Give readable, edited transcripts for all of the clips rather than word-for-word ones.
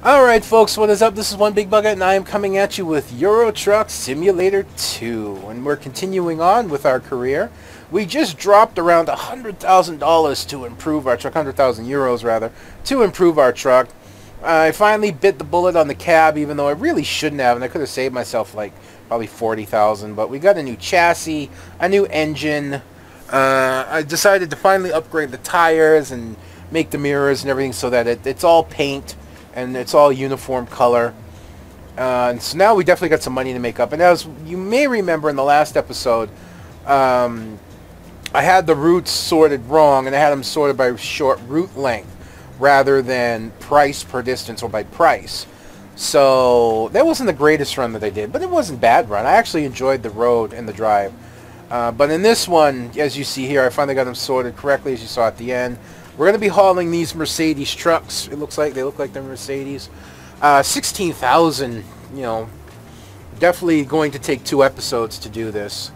Alright folks, what is up? This is One Big Bucket and I am coming at you with Euro Truck Simulator 2. And we're continuing on with our career. We just dropped around $100,000 to improve our truck, 100,000 euros rather, to improve our truck. I finally bit the bullet on the cab, even though I really shouldn't have, and I could have saved myself like probably 40,000. But we got a new chassis, a new engine. I decided to finally upgrade the tires and make the mirrors and everything so that it's all paint. And it's all uniform color. And so now we definitely got some money to make up. And as you may remember in the last episode, I had the routes sorted wrong, and I had them sorted by short route length rather than price per distance or by price. So that wasn't the greatest run that I did, but it wasn't a bad run. I actually enjoyed the road and the drive. But in this one, as you see here, I finally got them sorted correctly, as you saw at the end. We're going to be hauling these Mercedes trucks. It looks like they look like they're Mercedes. 16,000, you know, definitely going to take 2 episodes to do this.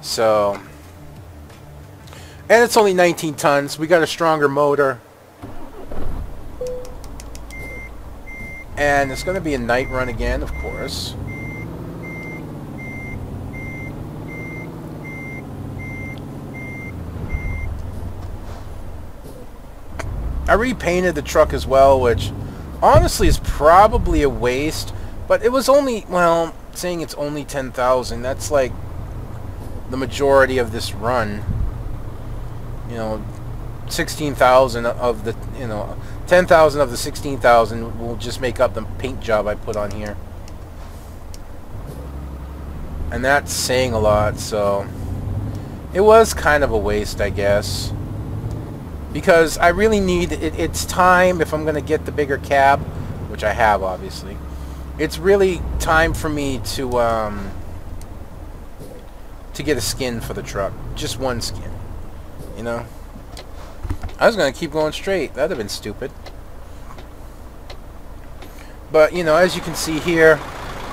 So, and it's only 19 tons. We got a stronger motor. And it's going to be a night run again, of course. I repainted the truck as well, which honestly is probably a waste, but it was only, well, saying it's only 10,000, that's like the majority of this run. You know, 16,000 of the, 10,000 of the 16,000 will just make up the paint job I put on here. And that's saying a lot, so it was kind of a waste, I guess. Because I really need it's time if I'm going to get the bigger cab, which I have obviously. It's really time for me to get a skin for the truck, just one skin. You know, I was going to keep going straight. That'd have been stupid. But you know, as you can see here,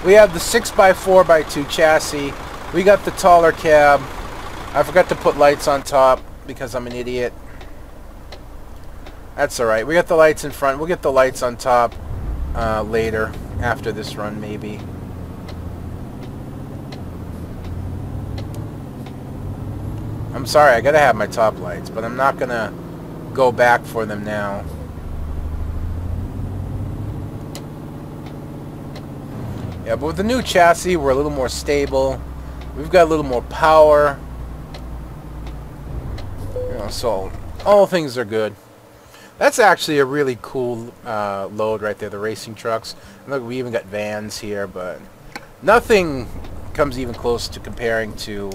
we have the 6x4x2 chassis. We got the taller cab. I forgot to put lights on top because I'm an idiot. That's alright. We got the lights in front. We'll get the lights on top later, after this run maybe. I'm sorry, I gotta have my top lights, but I'm not gonna go back for them now. Yeah, but with the new chassis, we're a little more stable. We've got a little more power. You know, so all things are good. That's actually a really cool load right there, the racing trucks. And look, we even got vans here, but nothing comes even close to comparing to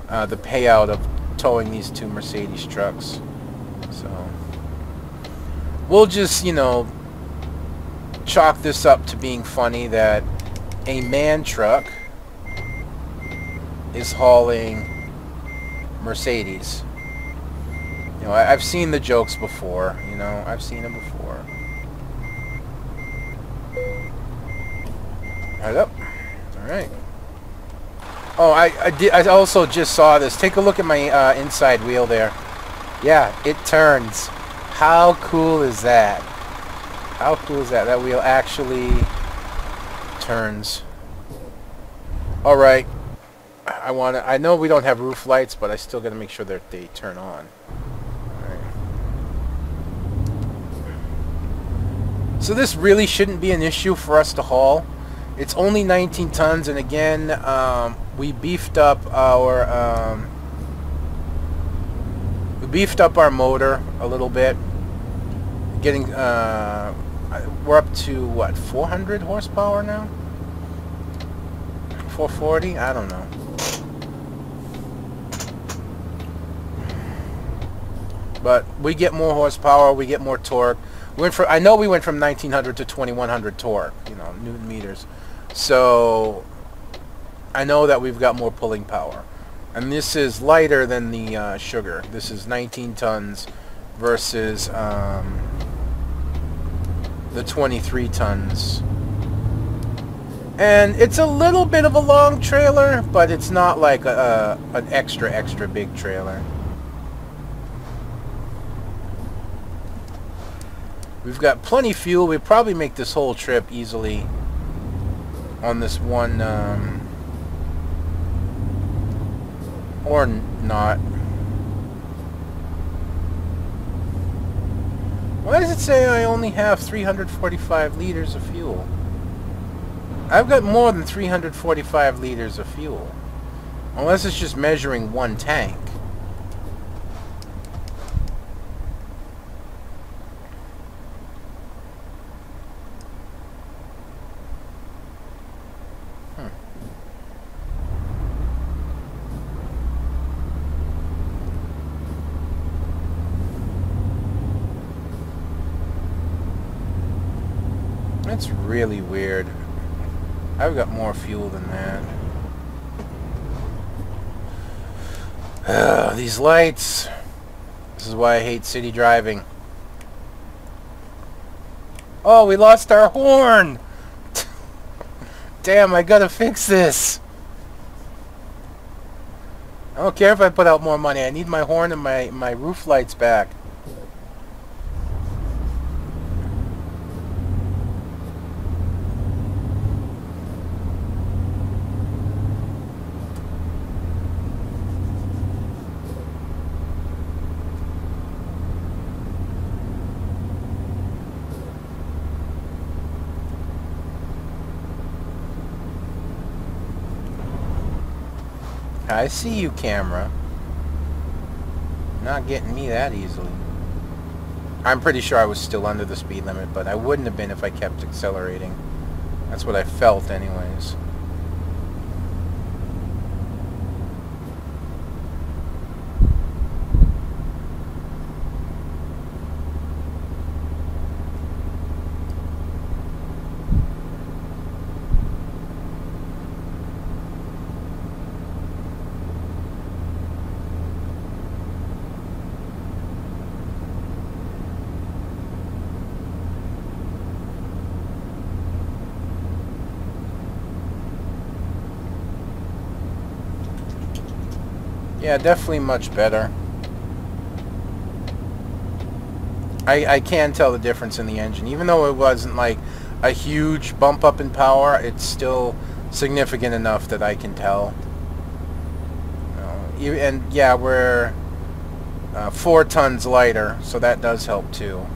the payout of towing these 2 Mercedes trucks. So we'll just, you know, chalk this up to being funny that a man truck is hauling Mercedes. You know, I've seen the jokes before, you know, I've seen them before. Right up. Alright. Oh, I also just saw this. Take a look at my inside wheel there. Yeah, it turns. How cool is that? How cool is that? That wheel actually turns. Alright. I know we don't have roof lights, but I still gotta make sure that they turn on. So this really shouldn't be an issue for us to haul. It's only 19 tons, and again, we beefed up our motor a little bit. Getting we're up to what, 400 horsepower now? 440? I don't know. But we get more horsepower, we get more torque. I know we went from 1900 to 2100 torque, you know, Newton meters. So I know that we've got more pulling power. And this is lighter than the sugar. This is 19 tons versus the 23 tons. And it's a little bit of a long trailer, but it's not like an extra big trailer. We've got plenty of fuel. We probably make this whole trip easily on this one, or not. Why does it say I only have 345 liters of fuel? I've got more than 345 liters of fuel. Unless it's just measuring one tank. That's really weird. I've got more fuel than that. These lights. This is why I hate city driving. Oh, we lost our horn! Damn, I gotta fix this. I don't care if I put out more money. I need my horn and my roof lights back. I see you, camera. Not getting me that easily. I'm pretty sure I was still under the speed limit, but I wouldn't have been if I kept accelerating. That's what I felt anyways. Yeah, definitely much better. I can tell the difference in the engine. Even though it wasn't like a huge bump up in power, it's still significant enough that I can tell. And yeah, we're 4 tons lighter, so that does help too.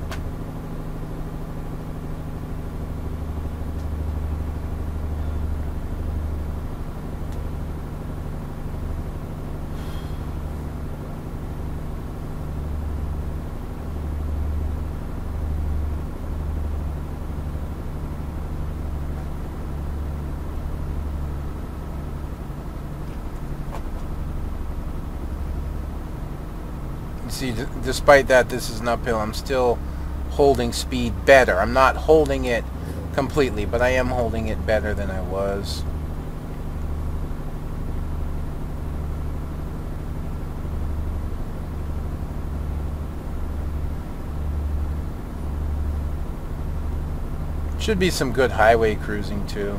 See, despite that this is an uphill, I'm still holding speed better. I'm not holding it completely, but I am holding it better than I was. Should be some good highway cruising too.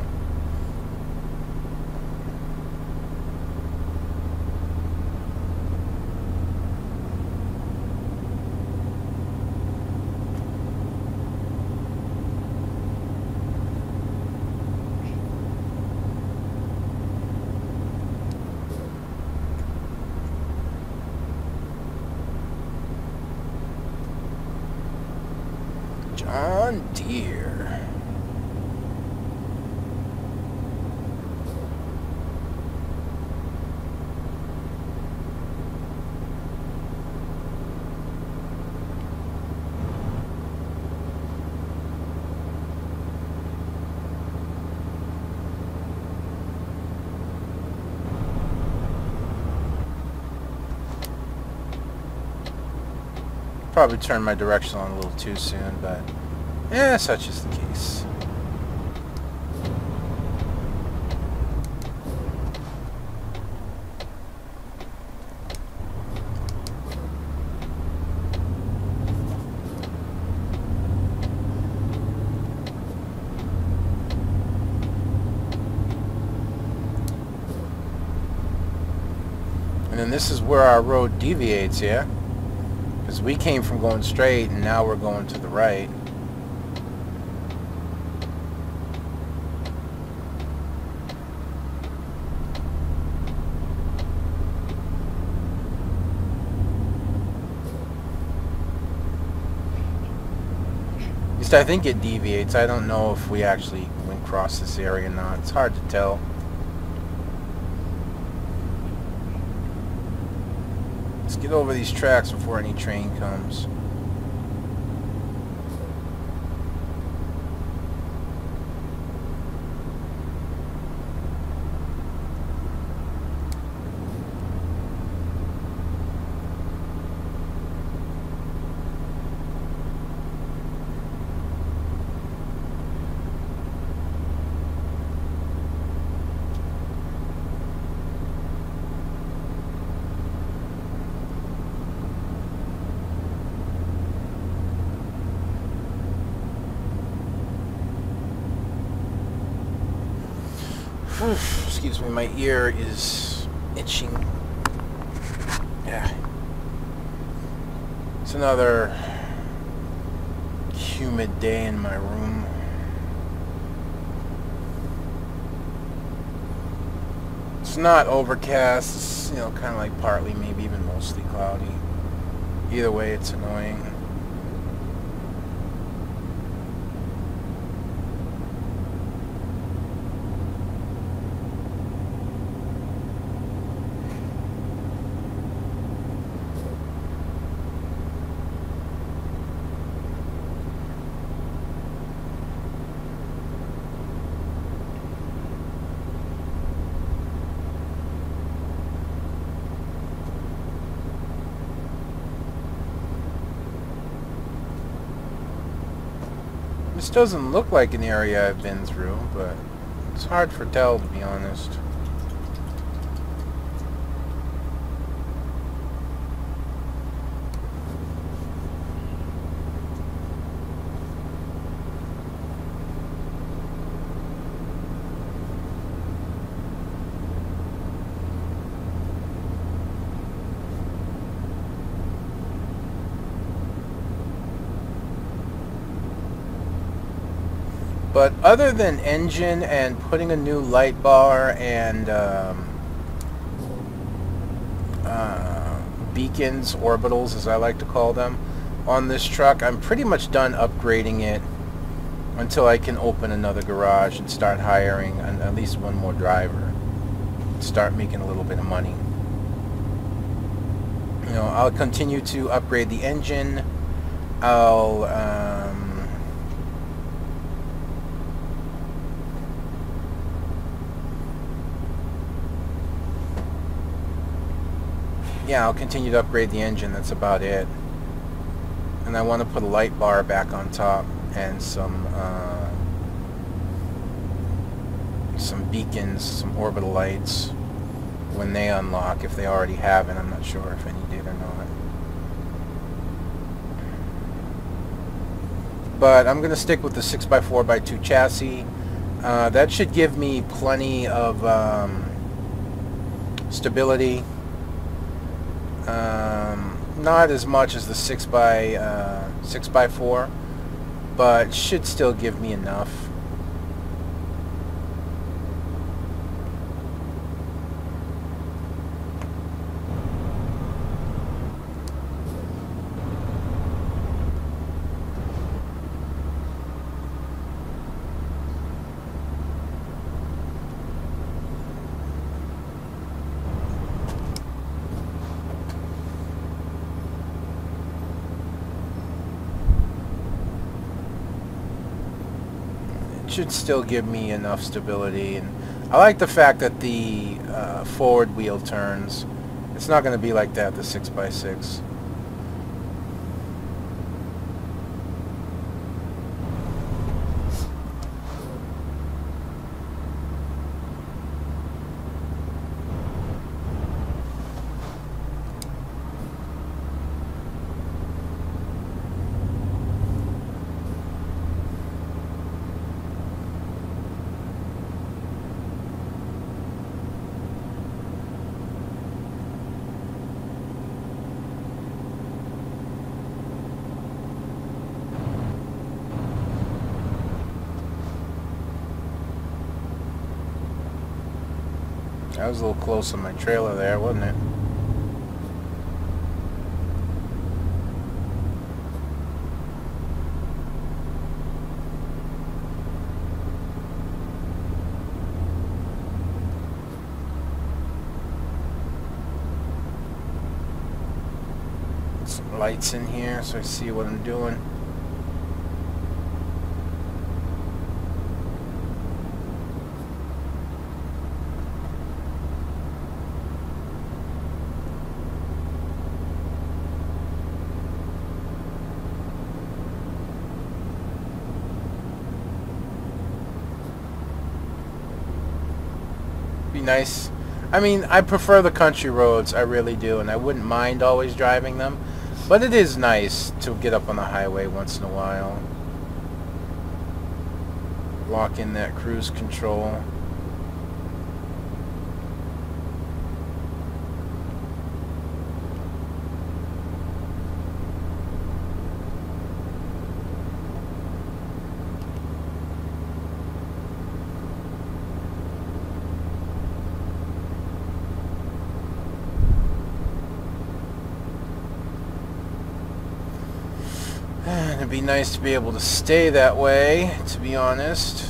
John Deere. Probably turned my direction on a little too soon, but yeah, such is the case. And then this is where our road deviates, yeah? Because we came from going straight and now we're going to the right. least I think it deviates. I don't know if we actually went across this area or not. It's hard to tell. Let's get over these tracks before any train comes. Excuse me, my ear is itching. Yeah. It's another humid day in my room. It's not overcast. It's, you know, kind of like partly, maybe even mostly cloudy. Either way, it's annoying. This doesn't look like an area I've been through, but it's hard for tell, to be honest. But other than engine and putting a new light bar and beacons, orbitals as I like to call them, on this truck, I'm pretty much done upgrading it until I can open another garage and start hiring at least one more driver. Start making a little bit of money. You know, I'll continue to upgrade the engine. I'll I'll continue to upgrade the engine. That's about it. And I want to put a light bar back on top and some beacons, some orbital lights when they unlock, if they already haven't. I'm not sure if any did or not. But I'm going to stick with the 6x4x2 chassis. That should give me plenty of stability. Not as much as the 6x4, but should still give me enough. Should still give me enough stability, and I like the fact that the forward wheel turns. It's not going to be like that, the 6x6. That was a little close on my trailer there, wasn't it? lights in here so I see what I'm doing. Be nice. I mean, I prefer the country roads, I really do, and I wouldn't mind always driving them, but it is nice to get up on the highway once in a while. Lock in that cruise control. And it'd be nice to be able to stay that way, to be honest.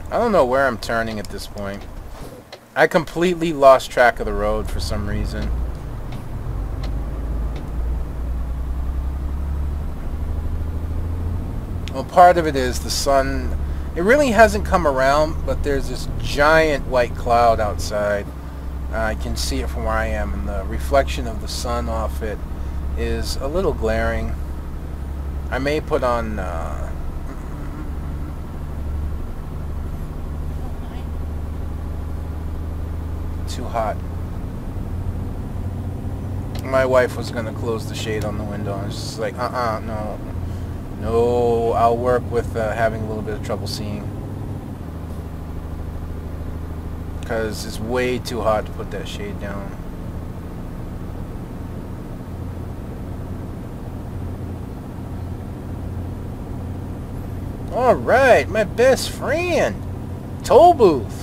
I don't know where I'm turning at this point. I completely lost track of the road for some reason. Well, part of it is the sun. It really hasn't come around, but there's this giant white cloud outside. I can see it from where I am, and the reflection of the sun off it is a little glaring. I may put on too hot. My wife was gonna close the shade on the window, and I was just like, no. No, I'll work with having a little bit of trouble seeing. Because it's way too hot to put that shade down. Alright, my best friend. Toll booth.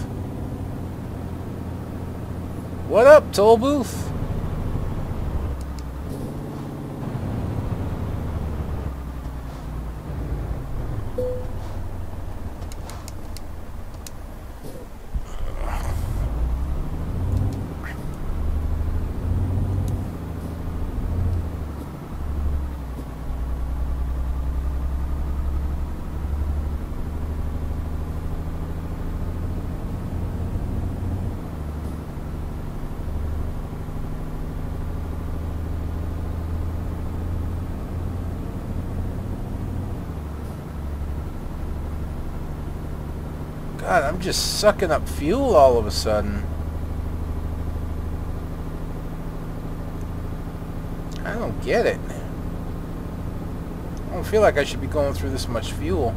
What up, toll booth? God, I'm just sucking up fuel all of a sudden. I don't get it. I don't feel like I should be going through this much fuel.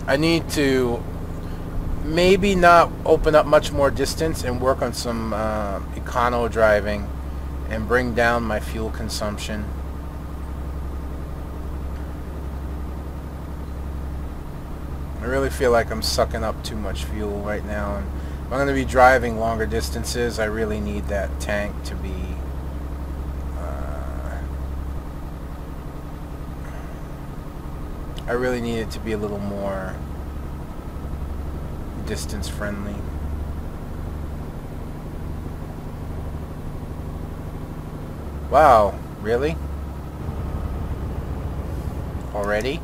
I need to maybe not open up much more distance and work on some econo driving and bring down my fuel consumption. I really feel like I'm sucking up too much fuel right now, and if I'm going to be driving longer distances, I really need that tank to be I really need it to be a little more distance friendly. Wow, really? Already?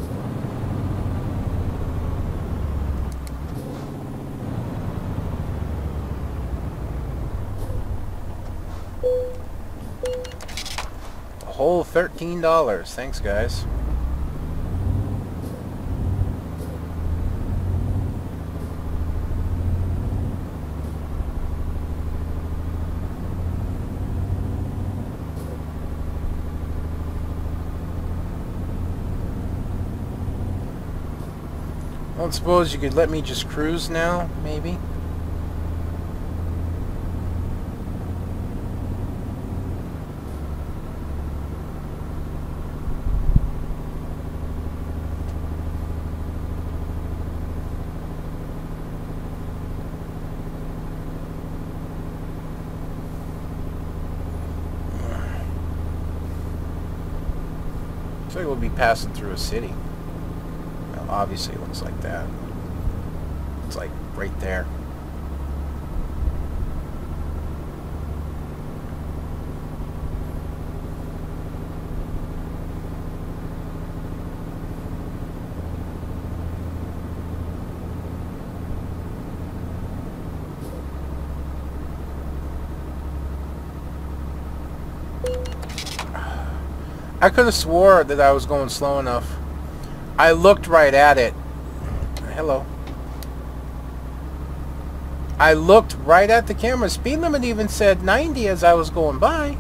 A whole $13. Thanks, guys. I don't suppose you could let me just cruise now, maybe? Looks like we'll be passing through a city. Well, obviously it looks like that. It's like right there. I could have swore that I was going slow enough. I looked right at it. Hello. I looked right at the camera. Speed limit even said 90 as I was going by.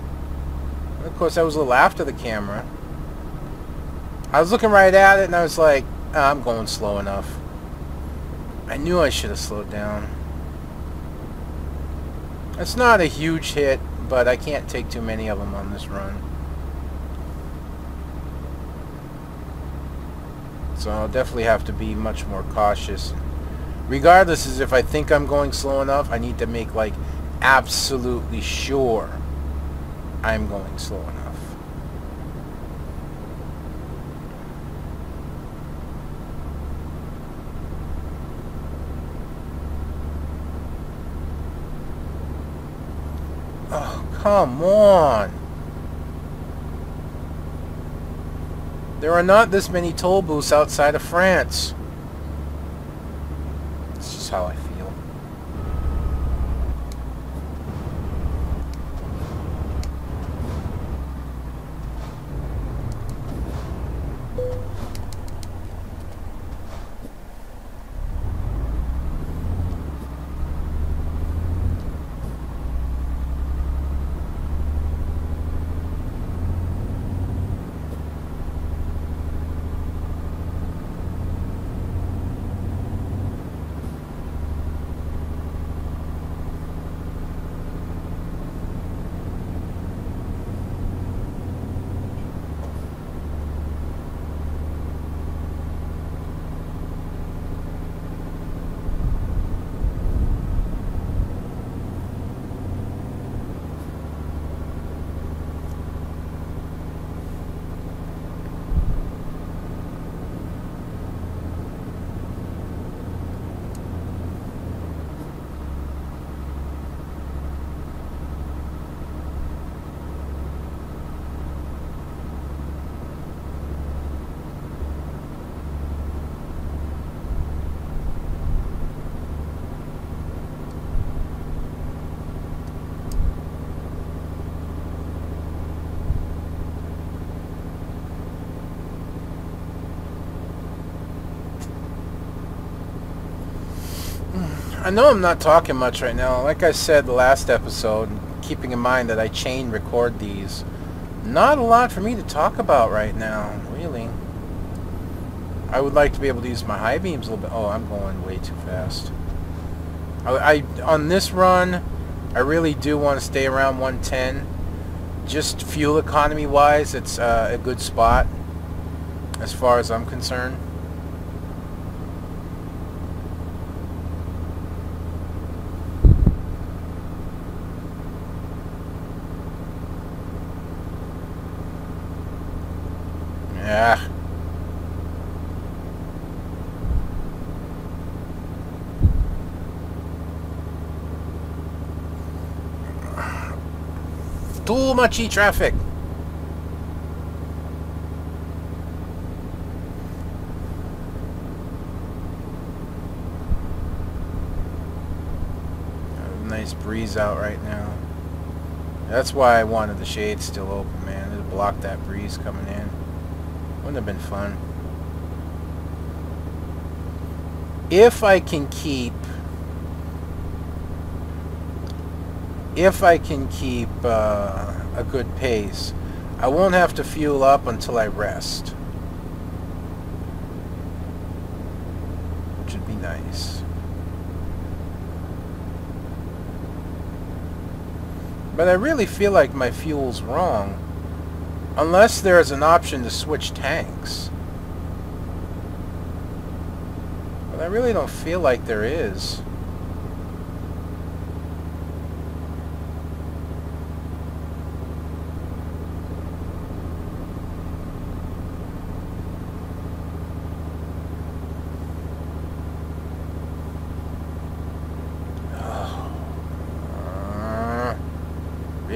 And of course, I was a little after the camera. I was looking right at it and I was like, I'm going slow enough. I knew I should have slowed down. It's not a huge hit, but I can't take too many of them on this run. So I'll definitely have to be much more cautious. Regardless, as if I think I'm going slow enough, I need to make like absolutely sure I'm going slow enough. Oh, come on. There are not this many toll booths outside of France. It's just how I feel. I know I'm not talking much right now. Like I said the last episode, keeping in mind that I chain record these, not a lot for me to talk about right now, really. I would like to be able to use my high beams a little bit. Oh, I'm going way too fast. On this run, I really do want to stay around 110. Just fuel economy wise, it's a good spot as far as I'm concerned. Yeah. Too much traffic. Nice breeze out right now. That's why I wanted the shades still open, man. It'd block that breeze coming in. Wouldn't have been fun. If I can keep a good pace, I won't have to fuel up until I rest, which would be nice. But I really feel like my fuel's wrong. Unless there's an option to switch tanks. But I really don't feel like there is.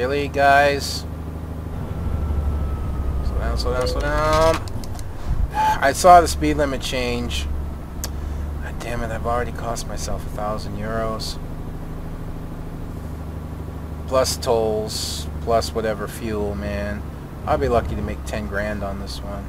Really, guys? Slow down, slow down, slow down. I saw the speed limit change. God damn it, I've already cost myself 1,000 euros. Plus tolls, plus whatever fuel, man. I'll be lucky to make 10 grand on this one.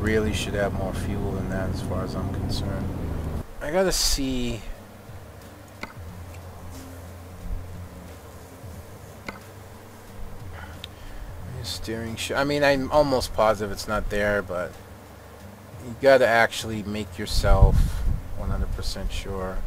Really should have more fuel than that as far as I'm concerned. I gotta see. Steering I mean, I'm almost positive it's not there, but you gotta actually make yourself 100% sure.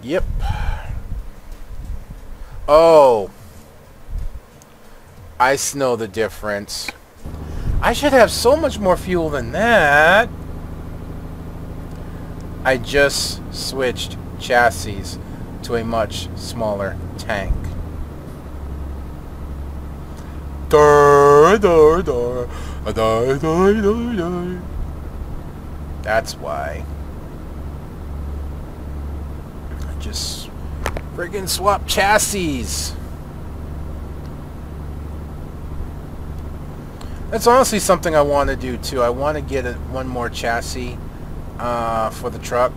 Yep. Oh. I know the difference. I should have so much more fuel than that. I just switched chassis to a much smaller tank. That's why. Just friggin' swap chassis. That's honestly something I want to do too. I want to get one more chassis for the truck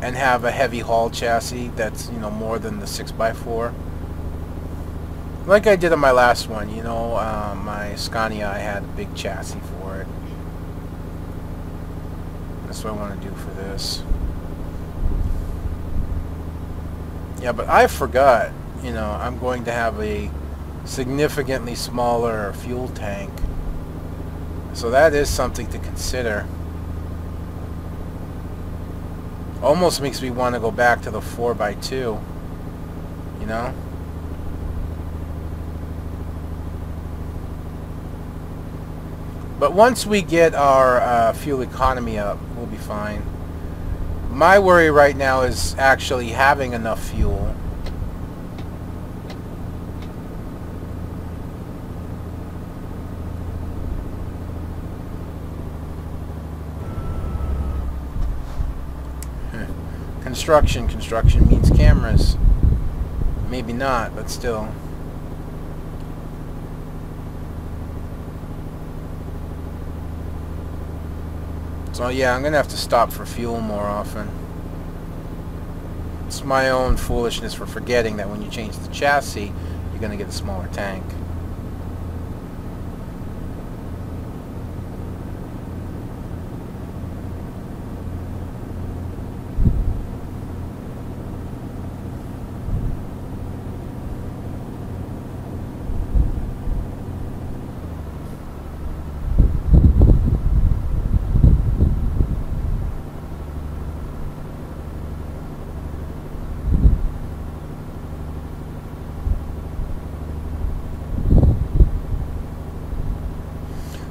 and have a heavy haul chassis that's, you know, more than the 6x4. Like I did on my last one, you know, my Scania, I had a big chassis for it. That's what I want to do for this. Yeah, but I forgot, you know, I'm going to have a significantly smaller fuel tank. So that is something to consider. Almost makes me want to go back to the 4x2, you know? But once we get our fuel economy up, we'll be fine. My worry right now is actually having enough fuel. Construction means cameras. Maybe not, but still. So yeah, I'm gonna have to stop for fuel more often. It's my own foolishness for forgetting that when you change the chassis, you're gonna get a smaller tank.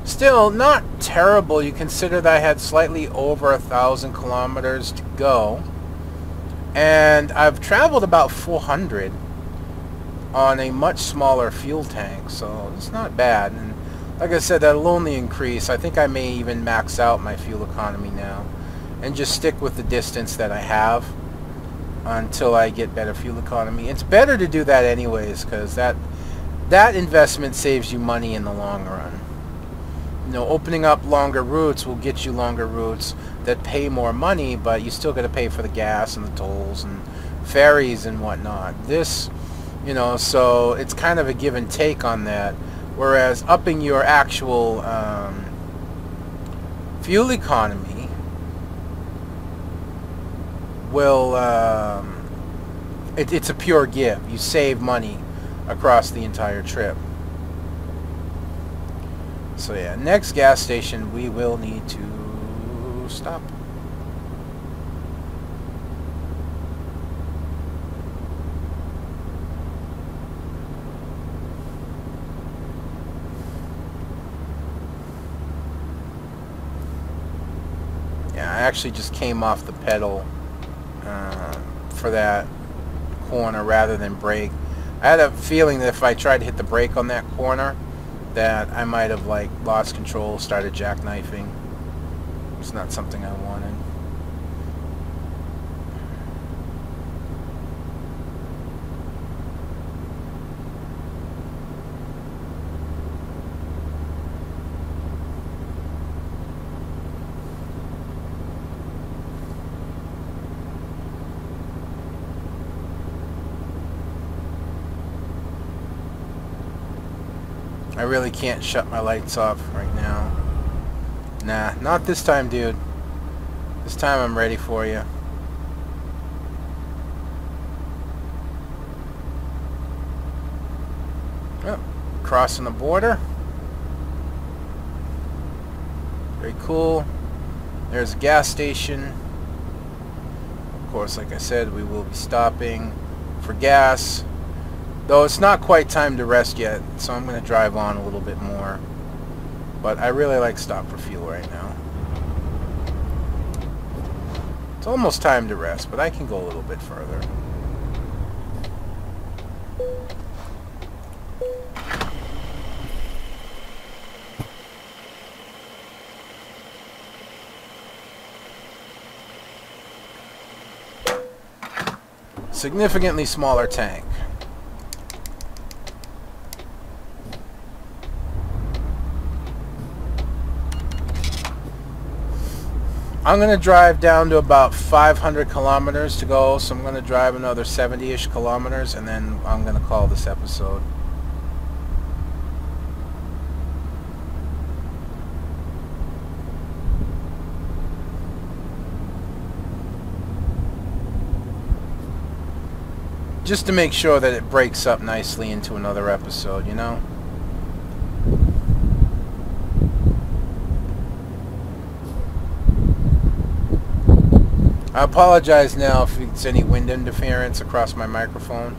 Still, not terrible. You consider that I had slightly over 1,000 kilometers to go. And I've traveled about 400 on a much smaller fuel tank. So it's not bad. And like I said, that'll only increase. I think I may even max out my fuel economy now. And just stick with the distance that I have until I get better fuel economy. It's better to do that anyways, because that investment saves you money in the long run. You know, opening up longer routes will get you longer routes that pay more money, but you still got to pay for the gas and the tolls and ferries and whatnot. This You know, so it's kind of a give and take on that. Whereas upping your actual fuel economy will, it's a pure give. You save money across the entire trip. So yeah, next gas station we will need to stop. Yeah, I actually just came off the pedal for that corner rather than brake. I had a feeling that if I tried to hit the brake on that corner, that I might have like lost control, started jackknifing. It's not something I wanted. I really can't shut my lights off right now. Nah, not this time, dude. This time I'm ready for you. Oh, crossing the border. Very cool. There's a gas station. Of course, like I said, we will be stopping for gas. Though it's not quite time to rest yet, so I'm going to drive on a little bit more. But I really like stop for fuel right now. It's almost time to rest, but I can go a little bit further. Significantly smaller tank. I'm going to drive down to about 500 kilometers to go, so I'm going to drive another 70-ish kilometers, and then I'm going to call this episode. Just to make sure that it breaks up nicely into another episode, you know? I apologize now if it's any wind interference across my microphone.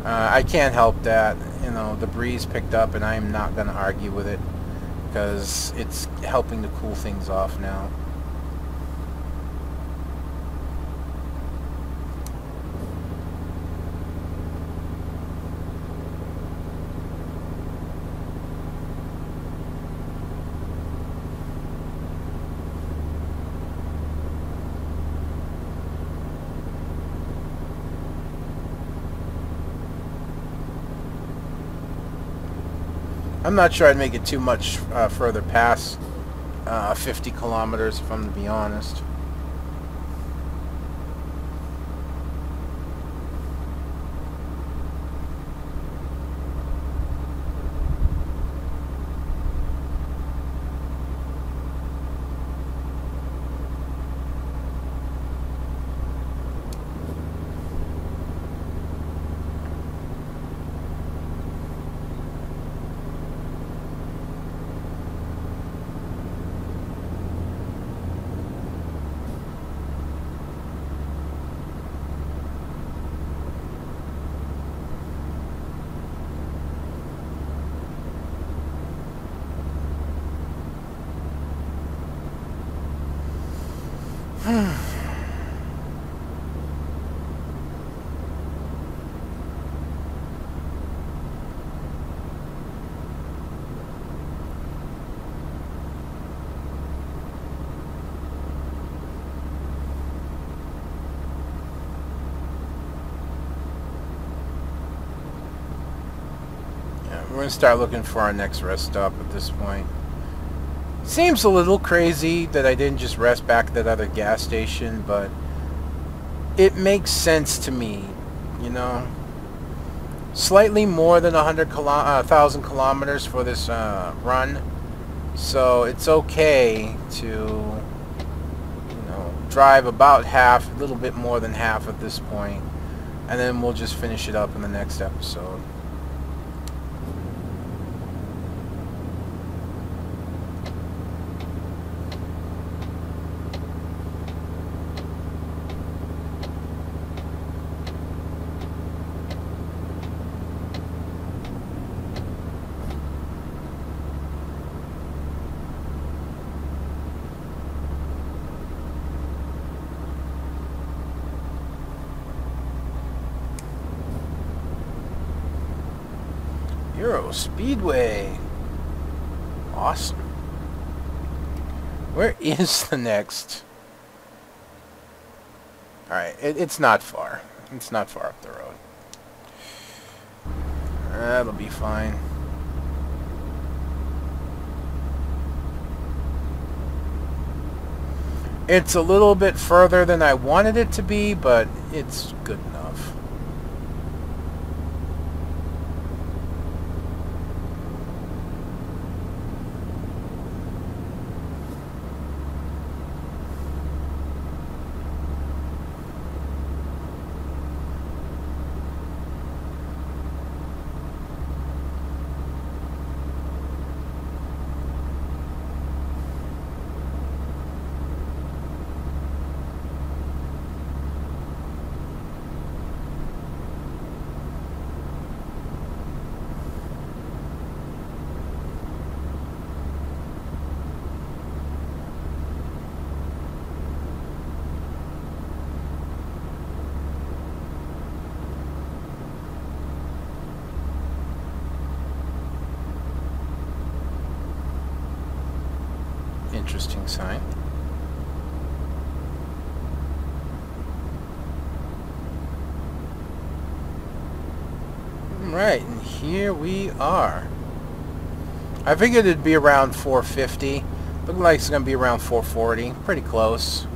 I can't help that. You know, the breeze picked up, and I'm not going to argue with it because it's helping to cool things off now. I'm not sure I'd make it too much further past 50 kilometers, if I'm to be honest. We're going to start looking for our next rest stop at this point. Seems a little crazy that I didn't just rest back at that other gas station, but it makes sense to me, you know? slightly more than 1,000 kilometers for this run. So it's okay to, drive about half, a little bit more than half at this point, and then we'll just finish it up in the next episode. Euro Speedway. Awesome. Where is the next? Alright, it's not far. It's not far up the road. That'll be fine. It's a little bit further than I wanted it to be, but it's good enough. Interesting sign. Right, and here we are. I figured it'd be around 450. Looks like it's going to be around 440. Pretty close.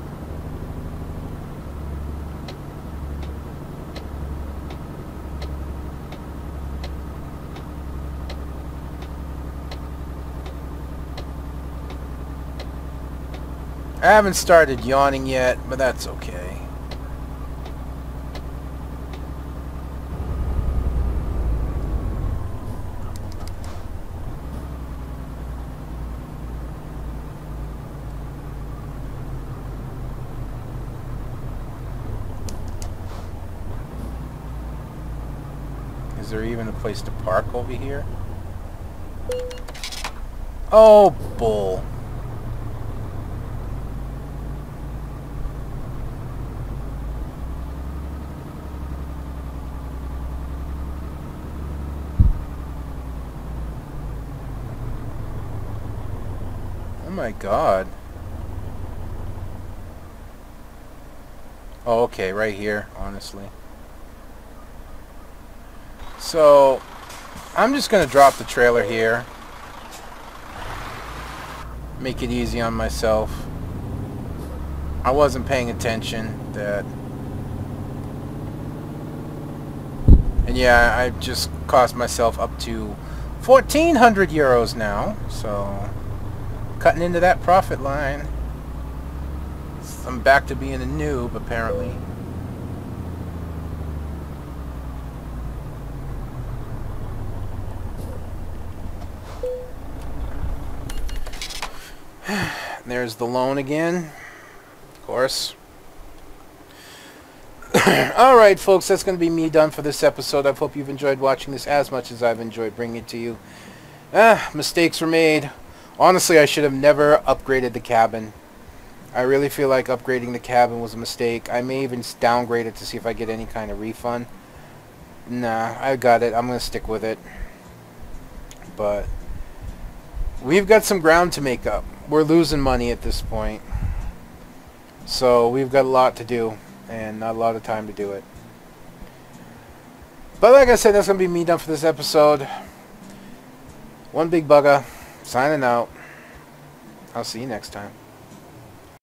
I haven't started yawning yet, but that's okay. Is there even a place to park over here? Oh, bull. Oh my god. Oh, okay, right here, honestly. So, I'm just going to drop the trailer here. Make it easy on myself. I wasn't paying attention that... And yeah, I just cost myself up to 1,400 euros now, so... Cutting into that profit line. I'm back to being a noob, apparently. There's the loan again. Of course. Alright, folks, that's going to be me done for this episode. I hope you've enjoyed watching this as much as I've enjoyed bringing it to you. Mistakes were made. Honestly, I should have never upgraded the cabin. I really feel like upgrading the cabin was a mistake. I may even downgrade it to see if I get any kind of refund. Nah, I got it. I'm going to stick with it. But we've got some ground to make up. We're losing money at this point. So we've got a lot to do and not a lot of time to do it. But like I said, that's going to be me done for this episode. One Big Bugger. Signing out. I'll see you next time.